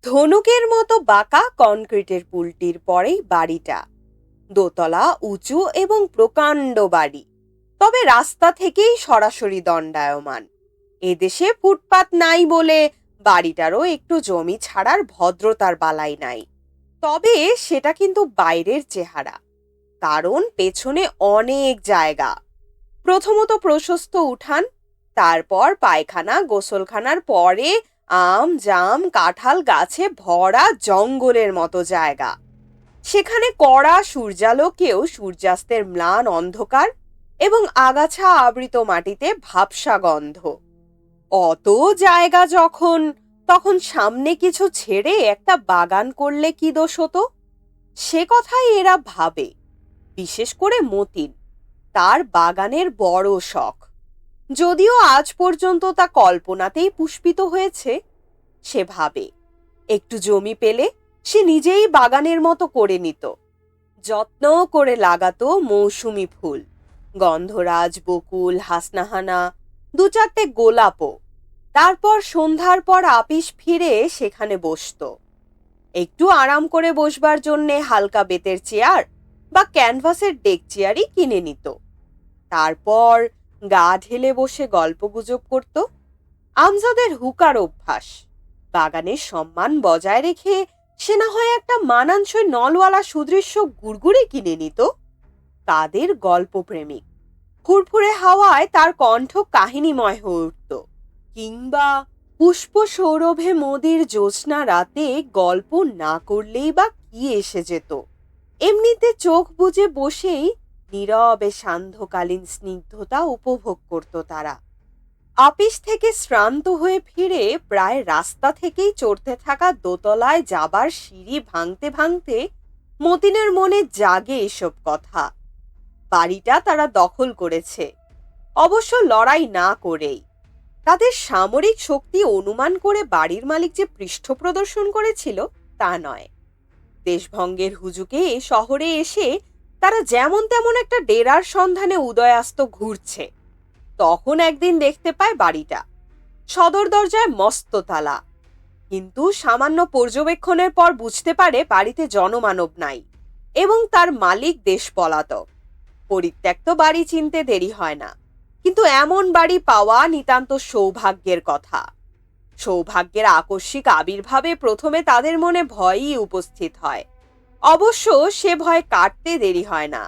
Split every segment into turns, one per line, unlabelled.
ধনুকের মতো বাঁকা কনক্রিটের পুলটির পরেই বাড়িটা। দোতলা, উঁচু এবং প্রকাণ্ড বাড়ি, তবে রাস্তা থেকেই সরাসরি দণ্ডায়মান। এদেশে ফুটপাত নাই বলে বাড়িটারও একটু জমি ছাড়ার ভদ্রতার বালাই নাই। তবে সেটা কিন্তু বাইরের চেহারা, কারণ পেছনে অনেক জায়গা। প্রথমত প্রশস্ত উঠান, তারপর পায়খানা, গোসলখানার পরে আম, জাম, কাঁঠাল গাছে ভরা জঙ্গলের মতো জায়গা। সেখানে কড়া সূর্যালোকেও সূর্যাস্তের ম্লান অন্ধকার এবং আগাছা আবৃত মাটিতে ভাবসা গন্ধ। অত জায়গা যখন, তখন সামনে কিছু ছেড়ে একটা বাগান করলে কি দোষ হতো? সে কথাই এরা ভাবে, বিশেষ করে মতিন। তার বাগানের বড় শখ, যদিও আজ পর্যন্ত তা কল্পনাতেই পুষ্পিত হয়েছে। সে ভাবে একটু জমি পেলে সে নিজেই বাগানের মতো করে নিত, যত্ন করে লাগাতো মৌসুমি ফুল, গন্ধরাজ, বকুল, হাসনাহানা, দু চারটে গোলাপও। তারপর সন্ধ্যার পর আপিস ফিরে সেখানে বসত। একটু আরাম করে বসবার জন্যে হালকা বেতের চেয়ার বা ক্যানভাসের ডেক চেয়ারই কিনে নিত। তারপর গা ঢেলে বসে গল্পগুজব করত। আমজাদের হুকার অভ্যাস, বাগানের সম্মান বজায় রেখে সে না হয় একটা মানানসই নলওয়ালা সুদৃশ্য গুড়গুড়ি কিনে নিত। তাদের গল্পপ্রেমিক, ফুরফুরে হাওয়ায় তার কণ্ঠ কাহিনীময় হয়ে উঠত। কিংবা পুষ্প সৌরভে মোদির জ্যোৎস্না রাতে গল্প না করলেই বা কি এসে যেত। এমনিতে চোখ বুজে বসেই নীরবে সান্ধ্যকালীন স্নিগ্ধতা উপভোগ করত তারা। অফিস থেকে শ্রান্ত হয়ে ফিরে প্রায় রাস্তা থেকেই চড়তে থাকা দোতলায় যাবার সিঁড়ি ভাঙতে ভাঙতে মতিনের মনে জাগে এসব কথা। বাড়িটা তারা দখল করেছে, অবশ্য লড়াই না করেই। তাদের সামরিক শক্তি অনুমান করে বাড়ির মালিক যে পৃষ্ঠ প্রদর্শন করেছিল তা নয়। দেশভঙ্গের হুজুকে এ শহরে এসে তারা যেমন তেমন একটা ডেরার সন্ধানে উদয়াস্ত ঘুরছে। তখন একদিন দেখতে পায় বাড়িটা, সদর দরজায় মস্ত তালা। কিন্তু সামান্য পর্যবেক্ষণের পর বুঝতে পারে বাড়িতে জনমানব নাই এবং তার মালিক দেশ পলাতক। পরিত্যক্ত বাড়ি চিনতে দেরি হয় না, কিন্তু এমন বাড়ি পাওয়া নিতান্ত সৌভাগ্যের কথা। সৌভাগ্যের আকস্মিক আবির্ভাবে প্রথমে তাদের মনে ভয়ই উপস্থিত হয়। অবশ্য সে ভয় কাটতে দেরি হয় না।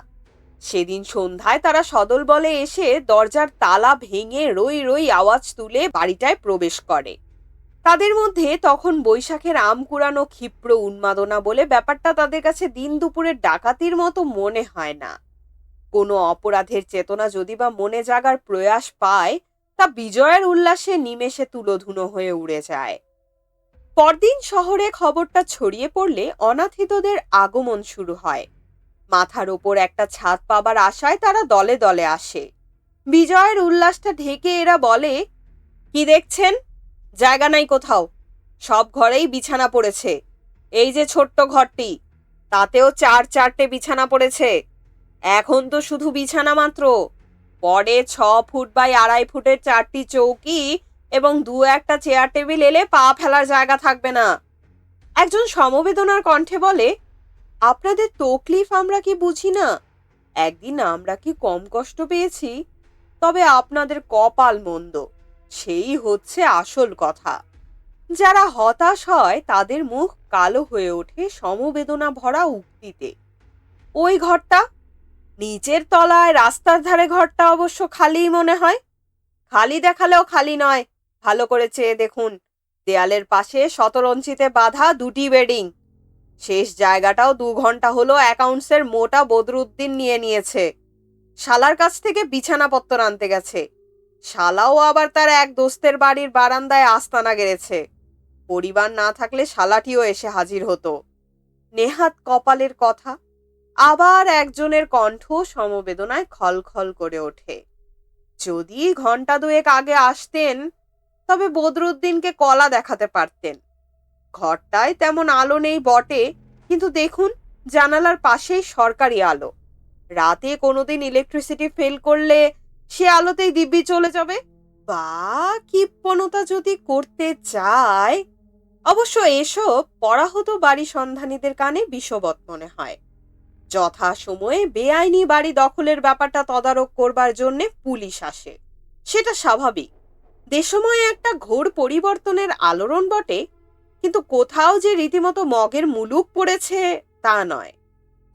সেদিন সন্ধ্যায় তারা সদল বলে এসে দরজার তালা ভেঙে রই রই আওয়াজ তুলে বাড়িটায় প্রবেশ করে। তাদের মধ্যে তখন বৈশাখের আম কুড়ানো ক্ষিপ্র উন্মাদনা বলে ব্যাপারটা তাদের কাছে দিন দুপুরের ডাকাতির মতো মনে হয় না। কোনো অপরাধের চেতনা যদি বা মনে জাগার প্রয়াস পায়, তা বিজয়ের উল্লাসে নিমেষে তুলোধুনো হয়ে উড়ে যায়। পরদিন শহরে খবরটা ছড়িয়ে পড়লে অনাথিতদের আগমন শুরু হয়। মাথার ওপর একটা ছাদ পাবার আশায় তারা দলে দলে আসে। বিজয়ের উল্লাসটা ঢেকে এরা বলে, কি দেখছেন? জায়গা নাই কোথাও, সব ঘরেই বিছানা পড়েছে। এই যে ছোট্ট ঘরটি, তাতেও 4-4টে বিছানা পড়েছে। এখন তো শুধু বিছানা মাত্র, পরে 6 ফুট বাই 2.5 ফুটের 4টি চৌকি এবং 2-1টা চেয়ার টেবিল এলে পা ফেলার জায়গা থাকবে না। একজন সমবেদনার কণ্ঠে বলে, আপনাদের তকলিফ আমরা কি বুঝি না? একদিন আমরা কি কম কষ্ট পেয়েছি? তবে আপনাদের কপাল মন্দ, সেই হচ্ছে আসল কথা। যারা হতাশ হয় তাদের মুখ কালো হয়ে ওঠে সমবেদনা ভরা উক্তিতে। ওই ঘরটা, নিচের তলায় রাস্তার ধারে ঘরটা অবশ্য খালিই মনে হয়। খালি দেখালেও খালি নয়, ভালো করে চেয়ে দেখুন। দেয়ালের পাশে শতরঞ্চিতে বাঁধা 2টি বেডিং। শেষ জায়গাটাও 2 ঘন্টা হলো অ্যাকাউন্টসের মোটা বদরুদ্দিন নিয়ে নিয়েছে। শালার কাছ থেকে বিছানাপত্তর আনতে গেছে। শালাও আবার তার এক দোস্তের বাড়ির বারান্দায় আস্তানা গেড়েছে। পরিবার না থাকলে শালাটিও এসে হাজির হতো। নেহাত কপালের কথা। আবার একজনের কণ্ঠ সমবেদনায় খলখল করে ওঠে, যদি 2 ঘন্টা আগে আসতেন তবে বদরুদ্দিনকে কলা দেখাতে পারতেন। ঘরটায় তেমন আলো নেই বটে, কিন্তু দেখুন জানালার পাশেই সরকারি আলো। রাতে কোনোদিন ইলেকট্রিসিটি ফেল করলে সে আলোতেই দিব্যি চলে যাবে। বা কিপনতা যদি করতে চায়, অবশ্য এসব পরাহত বাড়ি সন্ধানীদের কানে বিষবৎ মনে হয়। যথা সময়ে বেআইনি বাড়ি দখলের ব্যাপারটা তদারক করবার জন্য পুলিশ আসে, সেটা স্বাভাবিক। দেশময় একটা ঘোর পরিবর্তনের আলোড়ন বটে, কিন্তু কোথাও যে রীতিমতো মগের মুলুক পড়েছে তা নয়।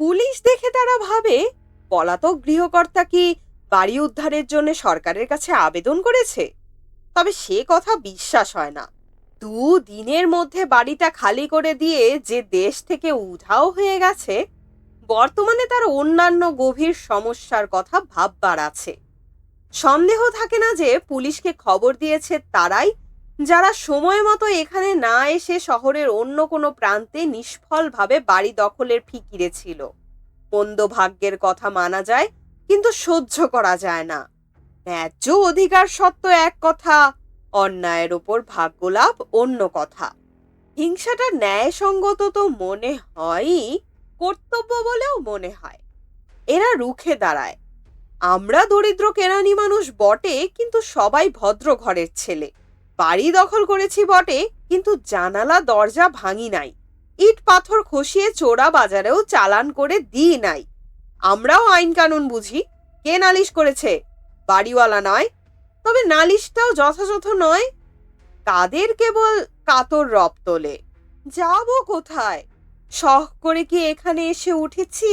পুলিশ দেখে তারা ভাবে পলাতক গৃহকর্তা কি বাড়ি উদ্ধারের জন্য সরকারের কাছে আবেদন করেছে। তবে সে কথা বিশ্বাস হয় না। 2 দিনের মধ্যে বাড়িটা খালি করে দিয়ে যে দেশ থেকে উধাও হয়ে গেছে, বর্তমানে তার অন্যান্য গভীর সমস্যার কথা ভাববার আছে। সন্দেহ থাকে না যে পুলিশকে খবর দিয়েছে তারাই, যারা সময় মতো এখানে না এসে শহরের অন্য কোনো প্রান্তে নিষ্ফলভাবে বাড়ি দখলের ফিকিরে ছিল। মন্দ ভাগ্যের কথা মানা যায়, কিন্তু সহ্য করা যায় না। ন্যায্য অধিকার সত্য এক কথা, অন্যায়ের ওপর ভাগ্যলাভ অন্য কথা। হিংসাটা ন্যায়সঙ্গত তো মনে হয়ই, কর্তব্য বলেও মনে হয়। এরা রুখে দাঁড়ায়। আমরা দরিদ্র কেরানি মানুষ বটে, কিন্তু সবাই ভদ্র ঘরের ছেলে। বাড়ি দখল করেছি বটে, কিন্তু জানালা দরজা ভাঙি নাই, ইট পাথর খসিয়ে চোরা বাজারেও চালান করে দিই নাই। আমরাও আইন কানুন বুঝি। কে নালিশ করেছে? বাড়িওয়ালা নয়। তবে নালিশটাও যথাযথ নয়। কাদের কেবল কাতর রব তোলে। যাব কোথায়? শখ করে কি এখানে এসে উঠেছি?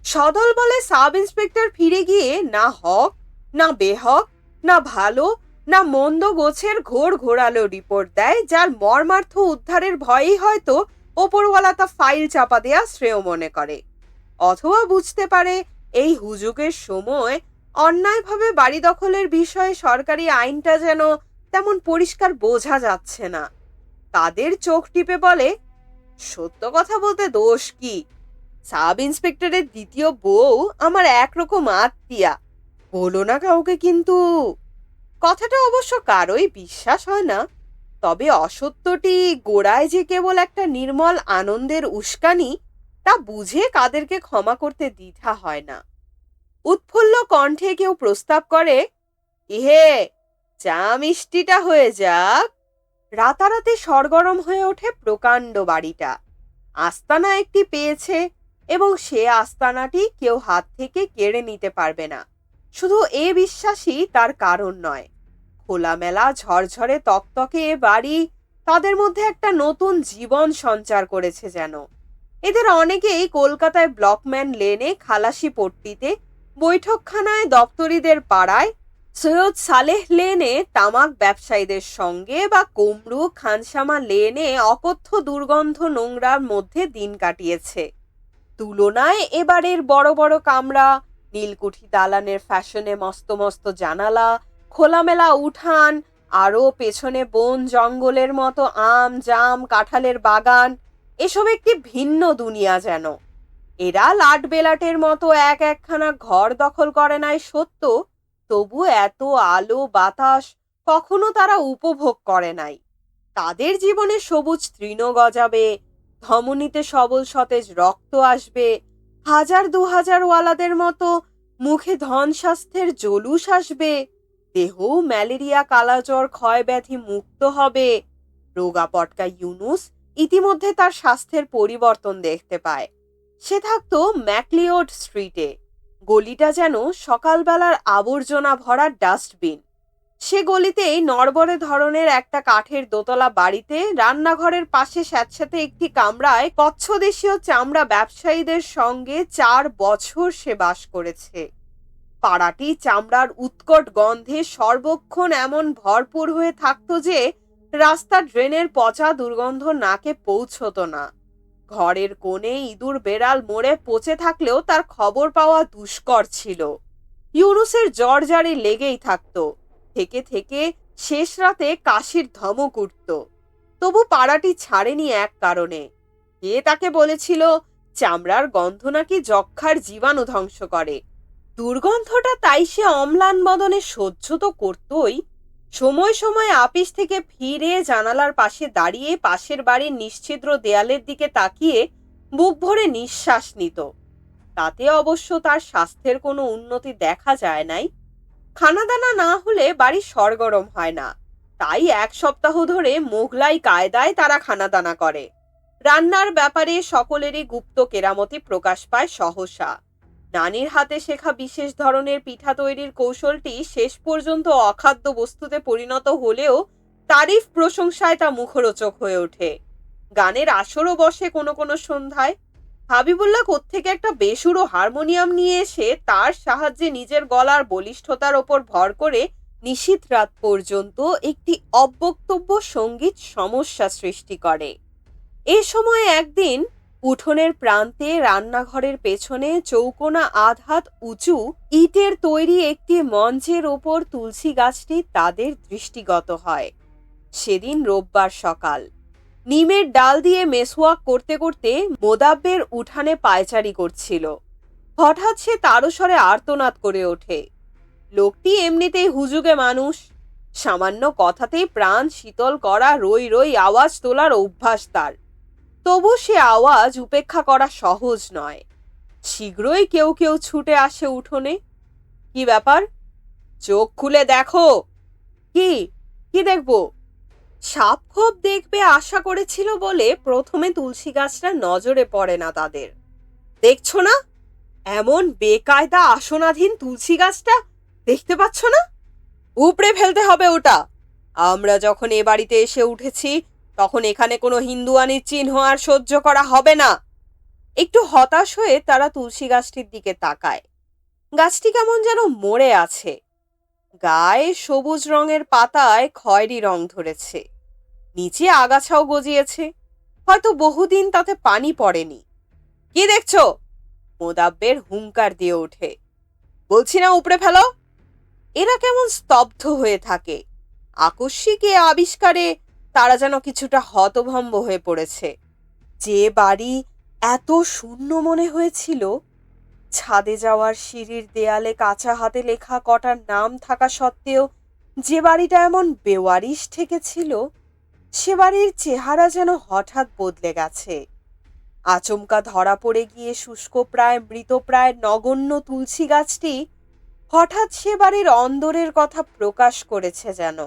সদল বলে সাব ইন্সপেক্টর ফিরে গিয়ে না হক না বেহক, না ভালো না মন্দ গোছের ঘোর ঘোরালো রিপোর্ট দেয়, যার মর্মার্থ উদ্ধারের ভয়েই হয়তো ওপরওয়ালা তা ফাইল চাপা দেয়া শ্রেয় মনে করে। অথবা বুঝতে পারে এই হুজুগের সময় অন্যায়ভাবে বাড়ি দখলের বিষয়ে সরকারি আইনটা যেন তেমন পরিষ্কার বোঝা যাচ্ছে না। তাদের চোখ টিপে বলে, সত্য কথা বলতে দোষ কি? সাব ইন্সপেক্টরের দ্বিতীয় বউ আমার একরকম আত্মীয়া, বলো না কাউকে। কিন্তু কথাটা অবশ্য কারোই বিশ্বাস হয় না। তবে অসত্যটি গোড়ায় যে কেবল একটা নির্মল আনন্দের উস্কানি, তা বুঝে কাদেরকে ক্ষমা করতে দ্বিধা হয় না। উৎফুল্ল কণ্ঠে কেউ প্রস্তাব করে, ইহে চা মিষ্টিটা হয়ে যাক। রাতারাতি সরগরম হয়ে ওঠে প্রকাণ্ড বাড়িটা। আস্তানা একটি পেয়েছে, এবং সে আস্তানাটি কেউ হাত থেকে কেড়ে নিতে পারবে না। শুধু এ বিশ্বাসই তার কারণ নয়। খোলামেলা ঝরঝরে তকতকে এ বাড়ি তাদের মধ্যে একটা নতুন জীবন সঞ্চার করেছে যেন। এদের অনেকেই কলকাতায় ব্লকম্যান লেনে খালাসি পট্টিতে, বৈঠকখানায় দপ্তরিদের পাড়ায়, সৈয়দ সালেহ লেনে তামাক ব্যবসায়ীদের সঙ্গে, বা কুমরু খানসামা লেনে অকথ্য দুর্গন্ধ নোংরার মধ্যে দিন কাটিয়েছে। তুলনায় এবারের বড় বড় কামরা, নীলকুঠি দালানের ফ্যাশনে মস্ত মস্ত জানালা, খোলামেলা উঠান, আরও পেছনে বন জঙ্গলের মতো আম জাম কাঁঠালের বাগান, এসব একটি ভিন্ন দুনিয়া যেন। এরা লাট বেলাটের মতো এক একখানা ঘর দখল করে নাই সত্য, তবু এত আলো বাতাস কখনো তারা উপভোগ করে নাই। তাদের জীবনে সবুজ তৃণ গজাবে, ধমনীতে সবল সতেজ রক্ত আসবে, 1000-2000 ওয়ালাদের মতো মুখে ধন স্বাস্থ্যের জলুস আসবে, দেহ ম্যালেরিয়া কালাজ্বর ক্ষয় ব্যাধি মুক্ত হবে। রোগা পটকা ইউনুস ইতিমধ্যে তার স্বাস্থ্যের পরিবর্তন দেখতে পায়। সে থাকতো ম্যাকলিওড স্ট্রিটে। গলিটা যেন সকালবেলার আবর্জনা ভরা ডাস্টবিন। সে গলিতেই নড়বড়ে ধরনের একটা কাঠের দোতলা বাড়িতে রান্নাঘরের পাশে স্যাঁতস্যাঁতে একটি কামরায় কচ্ছদেশীয় চামড়া ব্যবসায়ীদের সঙ্গে 4 বছর সে বাস করেছে। পাড়াটি চামড়ার উৎকট গন্ধে সর্বক্ষণ এমন ভরপুর হয়ে থাকতো যে রাস্তা ড্রেনের পচা দুর্গন্ধ নাকে পৌঁছতো না। ঘরের কোণে ইঁদুর বেড়াল মরে পচে থাকলেও তার খবর পাওয়া দুষ্কর ছিল। ইউনুসের জ্বর জারি লেগেই থাকতো। থেকে থেকে শেষ রাতে কাশির ধমক উঠত। তবু পাড়াটি ছাড়েনি এক কারণে। কে তাকে বলেছিল চামড়ার গন্ধ নাকি যক্ষার জীবাণু ধ্বংস করে। দুর্গন্ধটা তাই সে অম্লান বদনে সহ্য তো করতই। সময় সময় আপিস থেকে ফিরে জানালার পাশে দাঁড়িয়ে পাশের বাড়ির নিশ্ছিদ্র দেয়ালের দিকে তাকিয়ে বুক ভরে নিঃশ্বাস নিত। তাতে অবশ্য তার স্বাস্থ্যের কোনো উন্নতি দেখা যায় নাই। খানাদানা না হলে বাড়ি সরগরম হয় না। তাই 1 সপ্তাহ ধরে মোগলাই কায়দায় তারা খানাদানা করে। রান্নার ব্যাপারে সকলেরই গুপ্ত কেরামতি প্রকাশ পায় সহসা। নানির হাতে শেখা বিশেষ ধরনের পিঠা তৈরির কৌশলটি শেষ পর্যন্ত অখাদ্য বস্তুতে পরিণত হলেও তারিফ প্রশংসায় তা মুখরোচক হয়ে ওঠে। গানের আসরও বসে কোনো কোনো সন্ধ্যায়। হাবিবুল্লাহ কোত্থেকে একটা বেসুরো হারমোনিয়াম নিয়ে এসে তার সাহায্যে নিজের গলার বলিষ্ঠতার ওপর ভর করে নিশীথ রাত পর্যন্ত একটি অবক্তব্য সঙ্গীত সমস্যা সৃষ্টি করে। এ সময় একদিন উঠোনের প্রান্তে রান্নাঘরের পেছনে চৌকোনা আধ হাত উঁচু ইটের তৈরি একটি মঞ্চের ওপর তুলসী গাছটি তাদের দৃষ্টিগত হয়। সেদিন রোববার সকাল। নিমের ডাল দিয়ে মেসওয়াক করতে করতে মোদাব্বের উঠানে পায়চারি করছিল। হঠাৎ সে তারস্বরে আর্তনাদ করে ওঠে। লোকটি এমনিতেই হুজুগে মানুষ, সামান্য কথাতেই প্রাণ শীতল করা রই রই আওয়াজ তোলার অভ্যাস তার। তবু সে আওয়াজ উপেক্ষা করা সহজ নয়। শীঘ্রই কেউ কেউ ছুটে আসে উঠোনে। কি ব্যাপার? চোখ খুলে দেখো। কি কি দেখবো? সাপ খোপ দেখবে আশা করেছিল বলে প্রথমে তুলসী গাছটা নজরে পড়ে না তাদের। দেখছো না এমন বেকায়দা আসনাধীন তুলসী গাছটা? দেখতে পাচ্ছ না? উপড়ে ফেলতে হবে ওটা। আমরা যখন এ বাড়িতে এসে উঠেছি তখন এখানে কোনো হিন্দুয়ানির চিহ্ন আর সহ্য করা হবে না। একটু হতাশ হয়ে তারা তুলসী গাছটির দিকে তাকায়। গাছটি কেমন যেন মরে আছে। গায়ে সবুজ রঙের পাতায় খয়েরি রং ধরেছে। নিচে আগাছাও গজিয়েছে, হয়তো বহুদিন তাতে পানি পড়েনি। কি দেখছো? মোদাব্বের হুঙ্কার দিয়ে ওঠে। বলছি না উপড়ে ফেলো। এরা কেমন স্তব্ধ হয়ে থাকে। আকস্মিক এ আবিষ্কারে তারা যেন কিছুটা হতভম্ব হয়ে পড়েছে। যে বাড়ি এত শূন্য মনে হয়েছিল, ছাদে যাওয়ার সিঁড়ির দেয়ালে কাঁচা হাতে লেখা কটার নাম থাকা সত্ত্বেও যে বাড়িটা এমন বেওয়ারিশ ঠেকেছিল, সে বাড়ির চেহারা যেন হঠাৎ বদলে গেছে। আচমকা ধরা পড়ে গিয়ে শুষ্ক প্রায় মৃতপ্রায় নগণ্য তুলসী গাছটি হঠাৎ সে বাড়ির অন্দরের কথা প্রকাশ করেছে যেন।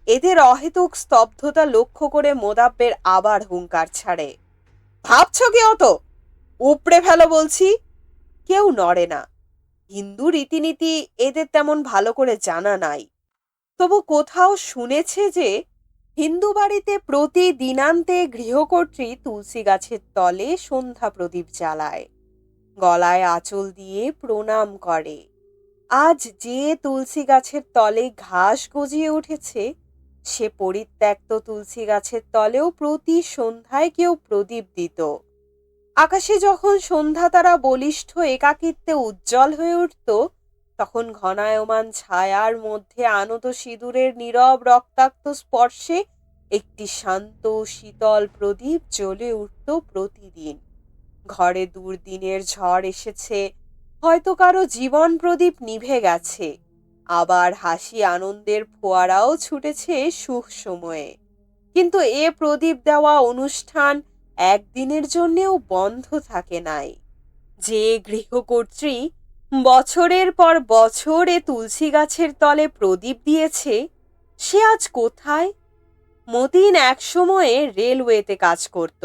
এদের অহেতুক স্তব্ধতা লক্ষ্য করে মোদাব্বের আবার হুঙ্কার ছাড়ে। ভাবছ কি অত? উপড়ে ফেলো বলছি। কেউ নড়ে না। হিন্দু রীতিনীতি এদের তেমন ভালো করে জানা নাই। তবু কোথাও শুনেছে যে হিন্দু বাড়িতে প্রতি দিনান্তে গৃহকর্ত্রী তুলসী গাছের তলে সন্ধ্যা প্রদীপ জ্বালায়, গলায় আঁচল দিয়ে প্রণাম করে। আজ যে তুলসী গাছের তলে ঘাস গজিয়ে উঠেছে, সে পরিত্যক্ত তুলসী গাছের তলেও প্রতি সন্ধ্যায় কেউ প্রদীপ দিত। আকাশে যখন সন্ধ্যা তারা বলিষ্ঠ একাকিত্বে উজ্জ্বল হয়ে উঠত, তখন ঘনায়মান ছায়ার মধ্যে আনত সিঁদুরের নীরব রক্তাক্ত স্পর্শে একটি শান্ত শীতল প্রদীপ জ্বলে উঠত প্রতিদিন। ঘরে দুর্দিনের ঝড় এসেছে, হয়তো কারো জীবন প্রদীপ নিভে গেছে, আবার হাসি আনন্দের ফোয়ারাও ছুটেছে সুখ সময়ে। কিন্তু এ প্রদীপ দেওয়া অনুষ্ঠান একদিনের জন্যেও বন্ধ থাকে নাই। যে গৃহকর্ত্রী বছরের পর বছর এ তুলসী গাছের তলে প্রদীপ দিয়েছে, সে আজ কোথায়? মতিন এক সময়ে রেলওয়েতে কাজ করত।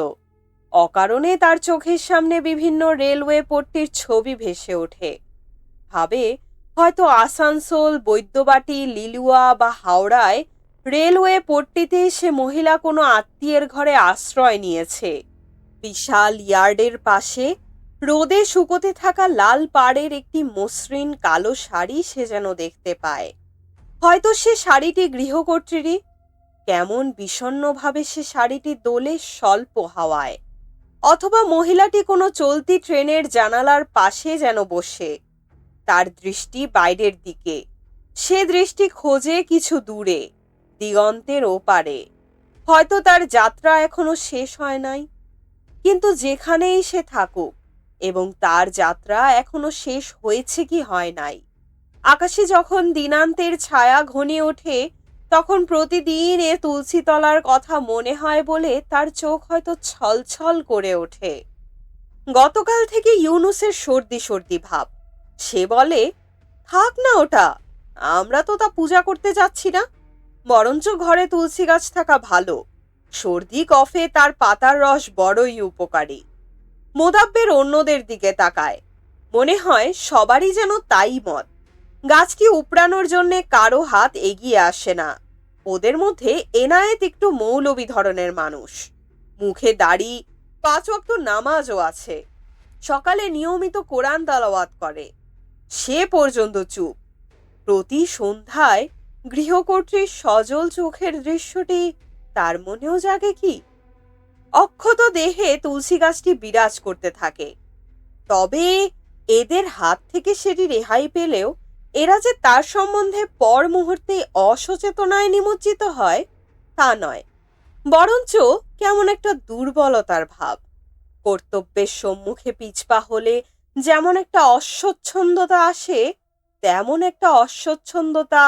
অকারণে তার চোখের সামনে বিভিন্ন রেলওয়ে পট্টির ছবি ভেসে ওঠে। ভাবে হয়তো আসানসোল, বৈদ্যবাটি, লিলুয়া বা হাওড়ায় রেলওয়ে পট্টিতে সে মহিলা কোনো আত্মীয়ের ঘরে আশ্রয় নিয়েছে। বিশাল ইয়ার্ডের পাশে রোদে শুকোতে থাকা লাল পাড়ের একটি মসৃণ কালো শাড়ি সে যেন দেখতে পায়। হয়তো সে শাড়িটি গৃহকর্ত্রীরই। কেমন বিষণ্ণভাবে সে শাড়িটি দোলে স্বল্প হাওয়ায়। অথবা মহিলাটি কোনো চলতি ট্রেনের জানালার পাশে যেন বসে, তার দৃষ্টি বাইরের দিকে। সে দৃষ্টি খোঁজে কিছু দূরে, দিগন্তের ওপারে। হয়তো তার যাত্রা এখনো শেষ হয় নাই। কিন্তু যেখানেই সে থাকুক, এবং তার যাত্রা এখনো শেষ হয়েছে কি হয় নাই, আকাশে যখন দিনান্তের ছায়া ঘনিয়ে ওঠে, তখন প্রতিদিন এ তুলসী তলার কথা মনে হয় বলে তার চোখ হয়তো ছলছল করে ওঠে। গতকাল থেকে ইউনুসের সর্দি সর্দি ভাব। সে বলে, থাক না ওটা, আমরা তো তা পূজা করতে যাচ্ছি না। বরঞ্চ ঘরে তুলসী গাছ থাকা ভালো। সর্দি কফে তার পাতার রস বড়ই উপকারী। মোদাব্বের অন্যদের দিকে তাকায়। মনে হয় সবারই যেন তাই মত। গাছটি উপড়ানোর জন্য কারো হাত এগিয়ে আসে না। ওদের মধ্যে এনায়েত একটু মৌলবী ধরনের মানুষ। মুখে দাড়ি, 5 ওয়াক্ত নামাজও আছে। সকালে নিয়মিত কোরআন তালাওয়াত করে। সে পর্যন্ত চুপ। প্রতি সন্ধ্যায় গৃহকর্ত্রীর সজল চোখের দৃশ্যটি তার মনেও জাগে কি? অক্ষত দেহে তুলসী গাছটি বিরাজ করতে থাকে। তবে এদের হাত থেকে সেটি রেহাই পেলেও এরা যে তার সম্বন্ধে পর মুহূর্তে অসচেতনায় নিমজ্জিত হয় তা নয়, বরঞ্চ কেমন একটা দুর্বলতার ভাব। কর্তব্যের সম্মুখে পিছপা হলে যেমন একটা অস্বচ্ছন্দতা আসে, তেমন একটা অস্বচ্ছন্দতা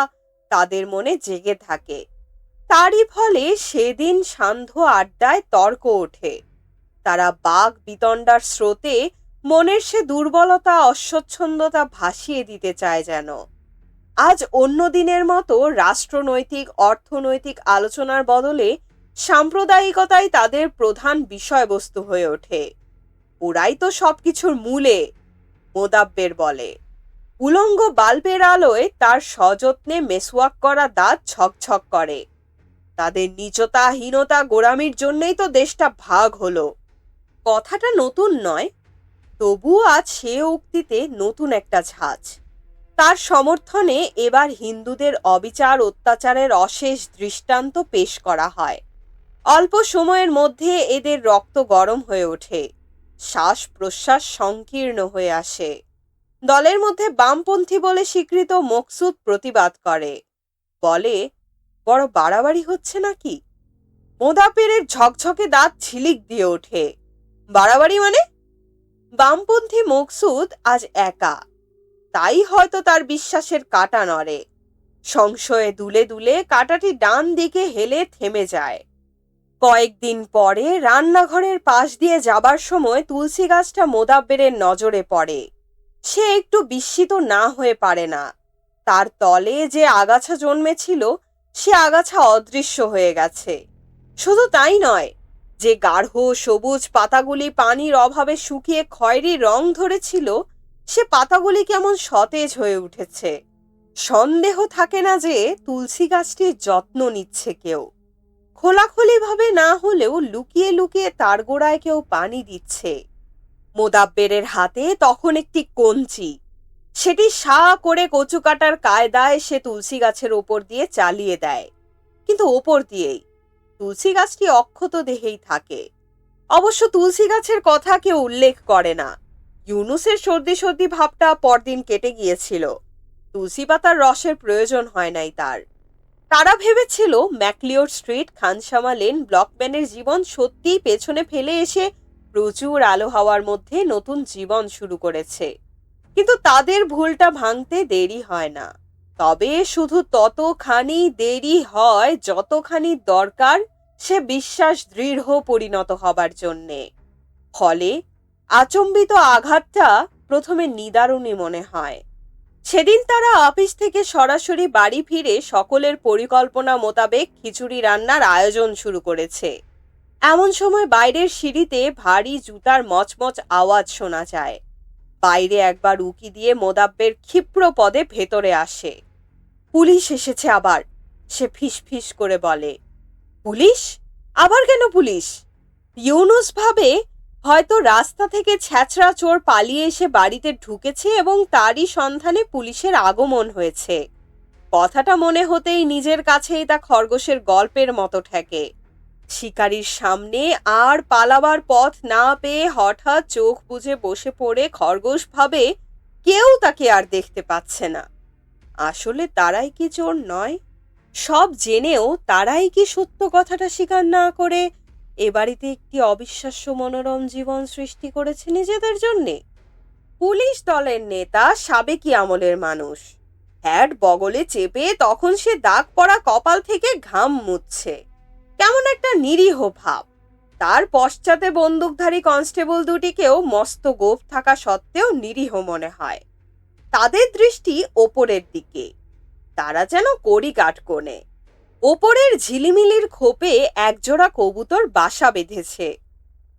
তাদের মনে জেগে থাকে। তারই ফলে সেদিন সান্ধ্য আড্ডায় তর্ক ওঠে। তারা বাক বিতণ্ডার স্রোতে মনের সে দুর্বলতা, অস্বচ্ছন্দতা ভাসিয়ে দিতে চায় যেন। আজ অন্য দিনের মতো রাষ্ট্রনৈতিক, অর্থনৈতিক আলোচনার বদলে সাম্প্রদায়িকতাই তাদের প্রধান বিষয়বস্তু হয়ে ওঠে। ওরাই তো সবকিছুর মূলে, মোদাব্বের বলে। উলঙ্গ বাল্বের আলোয় তার সযত্নে মেসওয়াক করা দাঁত ঝকঝক করে। তাদের নীচতা, হীনতা, গোড়ামির জন্যই তো দেশটা ভাগ হলো। কথাটা নতুন নয়, তবু আজ সে উক্তিতে নতুন একটা ঝাঁজ। তার সমর্থনে এবার হিন্দুদের অবিচার, অত্যাচারের অশেষ দৃষ্টান্ত পেশ করা হয়। অল্প সময়ের মধ্যে এদের রক্ত গরম হয়ে ওঠে, শ্বাস প্রশ্বাস সংকীর্ণ হয়ে আসে। দলের মধ্যে বামপন্থী বলে স্বীকৃত মকসুদ প্রতিবাদ করে, বলে, বড় বাড়াবাড়ি হচ্ছে নাকি? মোদাব্বের ঝকঝকে দাঁত ঝিলিক দিয়ে ওঠে। বাড়াবাড়ি মানে? বামপন্থী মকসুদ আজ একা, তাই হয়তো তার বিশ্বাসের কাঁটা নড়ে। সংশয়ে দুলে দুলে কাঁটাটি ডান দিকে হেলে থেমে যায়। কয়েকদিন পরে রান্নাঘরের পাশ দিয়ে যাবার সময় তুলসী গাছটা মোদাব্বের নজরে পড়ে। সে একটু বিস্মিত না হয়ে পারে না। তার তলে যে আগাছা জন্মেছিল সে আগাছা অদৃশ্য হয়ে গেছে। শুধু তাই নয়, যে গাঢ় সবুজ পাতাগুলি পানির অভাবে শুকিয়ে খয়েরি রং ধরেছিল সে পাতাগুলি কেমন সতেজ হয়ে উঠেছে। সন্দেহ থাকে না যে তুলসী গাছটির যত্ন নিচ্ছে কেউ। খোলাখুলি ভাবে না হলেও লুকিয়ে লুকিয়ে তার গোড়ায় কেউ পানি দিচ্ছে। মোদাব্বের হাতে তখন একটি কঞ্চি। সেটি সা করে কচু কাটার কায়দায় সে তুলসী গাছের ওপর দিয়ে চালিয়ে দেয়, কিন্তু ওপর দিয়েই। তুলসী গাছটি অক্ষত দেহেই থাকে। অবশ্য তুলসী গাছের কথা কেউ উল্লেখ করে না। ইউনুসের সর্দি সর্দি ভাবটা পরদিন কেটে গিয়েছিল। তুলসী পাতার রসের প্রয়োজন হয় নাই তার। তারা ভেবেছিল ম্যাকলিওর স্ট্রিট, খানসামা লেন, ব্লকম্যানের জীবন সত্যিই পেছনে ফেলে এসে প্রচুর আলো হাওয়ার মধ্যে নতুন জীবন শুরু করেছে। কিন্তু তাদের ভুলটা ভাঙতে দেরি হয় না। তবে শুধু ততখানি দেরি হয় যতখানি দরকার সে বিশ্বাস দৃঢ় পরিণত হবার জন্যে। ফলে আচম্বিত আঘাতটা প্রথমে নিদারুণই মনে হয়। সেদিন তারা অফিস থেকে সরাসরি বাড়ি ফিরে সকলের পরিকল্পনা মোতাবেক খিচুড়ি রান্নার আয়োজন শুরু করেছে। এমন সময় বাইরের সিঁড়িতে ভারী জুতার মচমচ আওয়াজ শোনা যায়। বাইরে একবার উকি দিয়ে মোদাব্বের ক্ষিপ্র পদে ভেতরে আসে। পুলিশ এসেছে আবার, সে ফিসফিস করে বলে। পুলিশ? আবার কেন পুলিশ? ইউনুস ভাবে হয়তো রাস্তা থেকে ছ্যাচড়া চোর পালিয়ে এসে বাড়িতে ঢুকেছে এবং তারই সন্ধানে পুলিশের আগমন হয়েছে। কথাটা মনে হতেই নিজের কাছেই তা খরগোশের গল্পের মতো ঠেকে। শিকারীর সামনে আর পালাবার পথ না পেয়ে হঠাৎ চোখ বুজে বসে পড়ে খরগোশ ভাবে কেউ তাকে আর দেখতে পাচ্ছে না। আসলে তারাই কি চোর নয়? সব জেনেও তারাই কি সত্য কথাটা স্বীকার না করে এ বাড়িতে একটি অবিশ্বাস্য মনোরম জীবন সৃষ্টি করেছে নিজেদের জন্যে? পুলিশ দলের নেতা সাবেকি আমলের মানুষ। হ্যাট বগলে চেপে তখন সে দাগ পড়া কপাল থেকে ঘাম মুছছে। কেমন একটা নিরীহ ভাব। তার পশ্চাতে বন্দুকধারী কনস্টেবল দুটিকেও মস্ত গোঁফ থাকা সত্ত্বেও নিরীহ মনে হয়। তাদের দৃষ্টি ওপরের দিকে। তারা যেন কড়ি কাঠ কোণে। ওপরের ঝিলিমিলির খোপে একজোড়া কবুতর বাসা বেঁধেছে।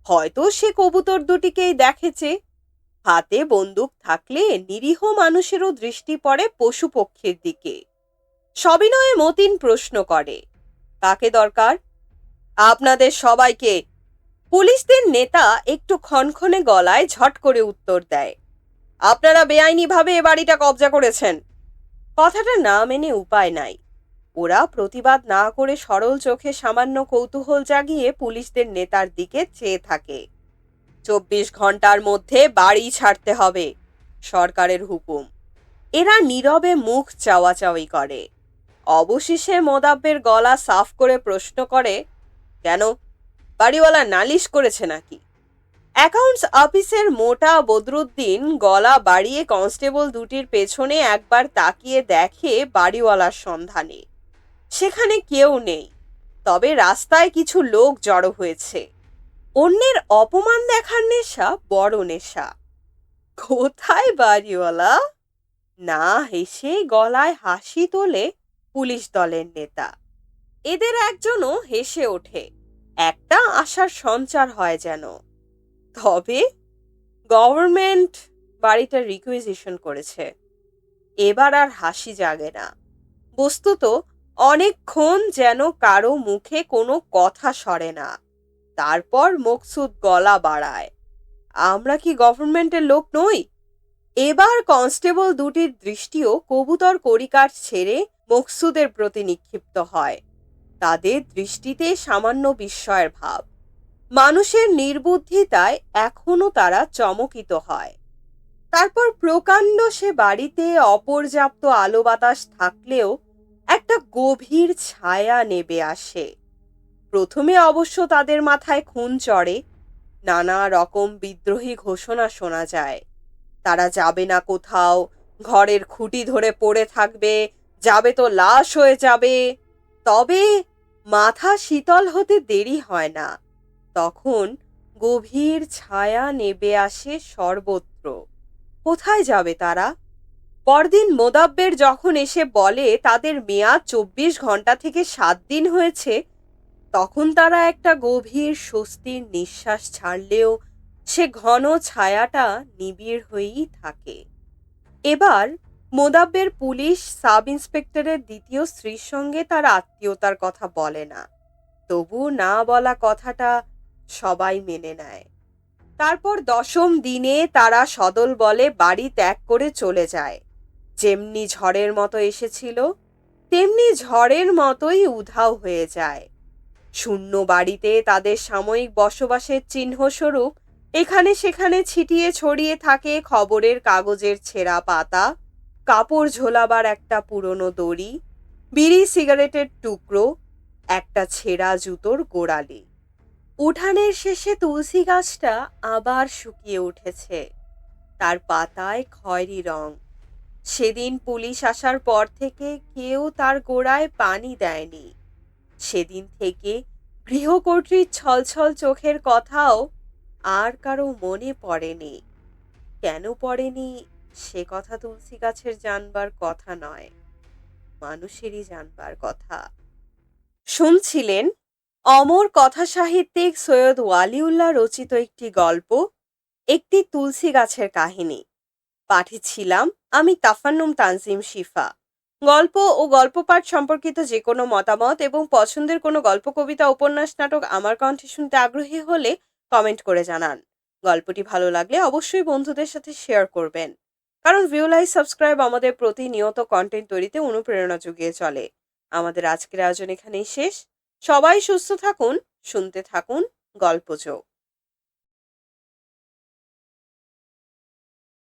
হয়তো সে কবুতর দুটিকেই দেখেছে। হাতে বন্দুক থাকলে নিরীহ মানুষেরও দৃষ্টি পড়ে পশু পক্ষীর দিকে। সবিনয়ে মতিন প্রশ্ন করে, কাকে দরকার? আপনাদের সবাইকে। পুলিশদের নেতা একটু ক্ষণক্ষণে গলায় ঝট করে উত্তর দেয়, আপনারা বেআইনিভাবে এ বাড়িটা কবজা করেছেন। কথাটা না মেনে উপায় নাই। ওরা প্রতিবাদ না করে সরল চোখে সামান্য কৌতূহল জাগিয়ে পুলিশদের নেতার দিকে চেয়ে থাকে। 24 ঘন্টার মধ্যে বাড়ি ছাড়তে হবে, সরকারের হুকুম। এরা নীরবে মুখ চাওয়াচাওয়ি করে। অবশেষে মোদাব্বের গলা সাফ করে প্রশ্ন করে, কেন, বাড়িওয়ালা নালিশ করেছে নাকি? অ্যাকাউন্টস অফিসের মোটা বদরুদ্দিন গলা বাড়িয়ে কনস্টেবল দুটির পেছনে একবার তাকিয়ে দেখে বাড়িওয়ালার সন্ধানে। সেখানে কেউ নেই, তবে রাস্তায় কিছু লোক জড়ো হয়েছে। অন্যের অপমান দেখার নেশা বড় নেশা। কোথায় বাড়িওয়ালা? না হেসে গলায় হাসি তোলে পুলিশ দলের নেতা। এদের একজনও হেসে ওঠে, একটা আশার সঞ্চার হয় যেন। তবে গভর্নমেন্ট বাড়িটা রিকুইজিশন করেছে, এবার আর হাসি জাগে না। বস্তুত অনেকক্ষণ যেন কারো মুখে কোনো কথা সরে না। তারপর মকসুদ গলা বাড়ায়, আমরা কি গভর্নমেন্টের লোক নই? এবার কনস্টেবল দুটির দৃষ্টিও কবুতর কড়িকাঠ ছেড়ে মকসুদের প্রতি নিক্ষিপ্ত হয়। তাদের দৃষ্টিতে সামান্য বিস্ময়ের ভাব। মানুষের নির্বুদ্ধিতায় এখনো তারা চমকিত হয়। তারপর প্রকাণ্ড সে বাড়িতে অপর্যাপ্ত আলো বাতাস থাকলেও একটা গভীর ছায়া নেবে আসে। প্রথমে অবশ্য তাদের মাথায় খুন চড়ে, নানা রকম বিদ্রোহী ঘোষণা শোনা যায়। তারা যাবে না কোথাও, ঘরের খুঁটি ধরে পড়ে থাকবে, যাবে তো লাশ হয়ে যাবে। তবে মাথা শীতল হতে দেরি হয় না, তখন গভীর ছায়া নেবে আসে সর্বত্র। কোথায় যাবে তারা? পরদিন মোদাব্বের যখন এসে বলে তাদের মেয়াদ 24 ঘন্টা থেকে 7 দিন হয়েছে, তখন তারা একটা গভীর স্বস্তির নিঃশ্বাস ছাড়লেও সে ঘন ছায়াটা নিবিড় হয়েই থাকে। এবার মোদাব্বের পুলিশ সাব ইন্সপেক্টরের দ্বিতীয় স্ত্রীর সঙ্গে তার আত্মীয়তার কথা বলে না। তবু না বলা কথাটা সবাই মেনে নেয়। তারপর 10ম দিনে তারা সদল বলে বাড়ি ত্যাগ করে চলে যায়। যেমনি ঝড়ের মতো এসেছিল, তেমনি ঝড়ের মতোই উধাও হয়ে যায়। শূন্য বাড়িতে তাদের সাময়িক বসবাসের চিহ্নস্বরূপ এখানে সেখানে ছিটিয়ে ছড়িয়ে থাকে খবরের কাগজের ছেঁড়া পাতা, কাপড় ঝোলাবার একটা পুরনো দড়ি, বিড়ি সিগারেটের টুকরো, একটা ছেঁড়া জুতোর গোড়ালি। উঠানের শেষে তুলসী গাছটা আবার শুকিয়ে উঠেছে, তার পাতায় খয়েরি রং। সেদিন পুলিশ আসার পর থেকে কেউ তার গোড়ায় পানি দেয়নি। সেদিন থেকে গৃহকর্ত্রীর ছলছল চোখের কথাও আর কারো মনে পড়েনি। কেন পড়েনি সে কথা তুলসী গাছের জানবার কথা নয়, মানুষেরই জানবার কথা। শুনছিলেন অমর কথা সাহিত্যিক সৈয়দ ওয়ালিউল্লাহ রচিত একটি গল্প, একটি তুলসী গাছের কাহিনী। পাঠে ছিলাম আমি তাফান্নুম তানজিম শিফা। গল্প ও গল্প পাঠ সম্পর্কিত যে কোনো মতামত এবং পছন্দের কোনো গল্প, কবিতা, উপন্যাস, নাটক আমার কণ্ঠে শুনতে আগ্রহী হলে কমেন্ট করে জানান। গল্পটি ভালো লাগলে অবশ্যই বন্ধুদের সাথে শেয়ার করবেন, কারণ ভিউ, লাইক, সাবস্ক্রাইব আমাদের প্রতিনিয়ত কন্টেন্ট তৈরিতে অনুপ্রেরণা জুগিয়ে চলে। আমাদের আজকের আয়োজন এখানেই শেষ। সবাই সুস্থ থাকুন, শুনতে থাকুন গল্পযোগ।